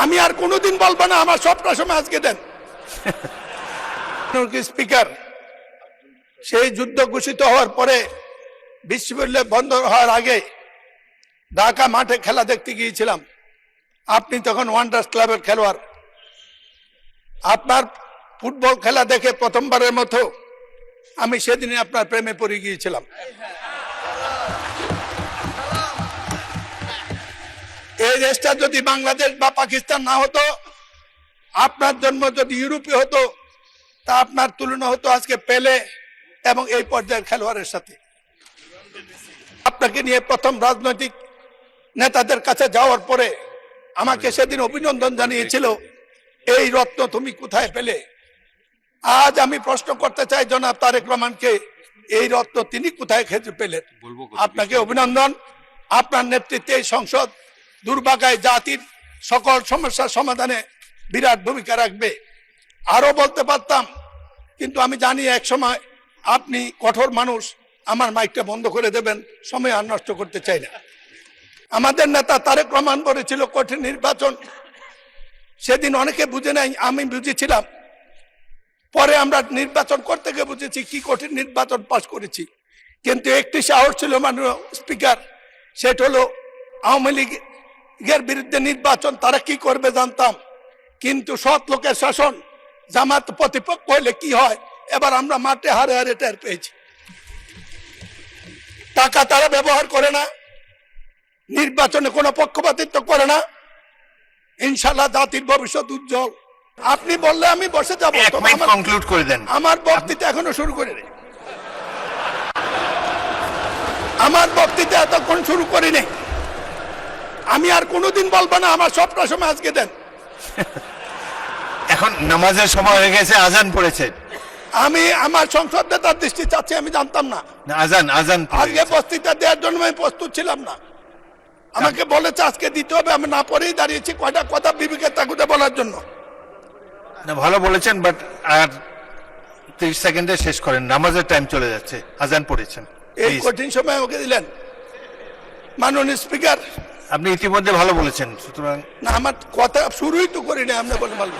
আমি আর কোনোদিন বলবো না আমার সবটা সময় আজকে দেন। স্পিকার, সেই যুদ্ধ ঘোষিত হওয়ার পরে বিশ্ববিদ্যালয় বন্ধ হওয়ার আগে ঢাকা মাঠে খেলা দেখতে গিয়েছিলাম। আপনি তখন ওয়ান্ডার্স ক্লাবের খেলোয়াড়। আপনার ফুটবল খেলা দেখে প্রথমবারের মতো আমি সেদিনই আপনার প্রেমে পড়ে গিয়েছিলাম। এই দেশটা যদি বাংলাদেশ বা পাকিস্তান না হতো, আপনার জন্ম যদি ইউরোপে হতো, তা আপনার তুলনা হতো আজকে পেলে এবং এই পর্যায়ের খেলোয়াড়ের সাথে। আপনাকে নিয়ে প্রথম রাজনৈতিক নেতাদের কাছে যাওয়ার পরে আমাকে সেদিন অভিনন্দন জানিয়েছিল, এই রত্ন তুমি কোথায় পেলে? আজ আমি প্রশ্ন করতে চাই জনাব তারেক রহমানকে, এই রত্ন তিনি কোথায় খেতে পেলেন? আপনাকে অভিনন্দন। আপনার নেতৃত্বে এই সংসদ দুর্ভাগায় জাতির সকল সমস্যার সমাধানে বিরাট ভূমিকা রাখবে। আরো বলতে পারতাম, কিন্তু আমি জানি এক সময় আপনি কঠোর মানুষ, আমার মাইকটা বন্ধ করে দেবেন, সময় আর নষ্ট করতে চাই না। আমাদের নেতা তারেক রহমান বলেছিল কঠিন নির্বাচন, সেদিন অনেকে বুঝে নাই, আমি বুঝেছিলাম। পরে আমরা নির্বাচন করতে গিয়ে বুঝেছি কি কঠিন নির্বাচন পাশ করেছি। কিন্তু একটি সাহস ছিল মাননীয় স্পিকার, সেটা হলো আওয়ামী লীগের বিরুদ্ধে নির্বাচন তারা কি করবে জানতাম, কিন্তু সৎ লোকের শাসন, জামাত প্রতিপক্ষ হলে কি হয় এবার আমরা মাঠে হারে হারে টের পেয়েছি। টাকা তারা ব্যবহার করে না, নির্বাচনে কোনো পক্ষপাতিত্ব করে না। ইনশাল্লাহ জাতির ভবিষ্যৎ উজ্জ্বল। আপনি বললে আমি বসে যাব। কনক্লুড করে দেন। আমার বক্তৃতা এখনো শুরু করে নেই, আমার বক্তৃতা এতক্ষণ শুরু করিনি। আমি আর কোনোদিন বলবো না আমার সবটা সময় আজকে দেন। এখন নামাজের সময় হয়ে গেছে, আজান পড়েছে। আমি আমার সংসদ নেতার দৃষ্টি চাচ্ছি, আমি জানতাম না আজান আজকে বক্তৃতা দেওয়ার জন্য আমি প্রস্তুত ছিলাম না। আমাকে বলেছে আজকে দিতে হবে, আমি না পরেই দাঁড়িয়েছি কয়টা কথা বিবেকের তাগুদে বলার জন্য। না, ভালো বলেছেন, বাট আর 30 সেকেন্ডে শেষ করেন, নামাজের টাইম চলে যাচ্ছে, আজান পড়েছেন। এই কঠিন সময় ওকে দিলেন মাননীয় স্পিকার। আপনি ইতিমধ্যে ভালো বলেছেন, সুতরাং না, আমার কথা শুরুই তো করি না, আপনি বলে ভালো।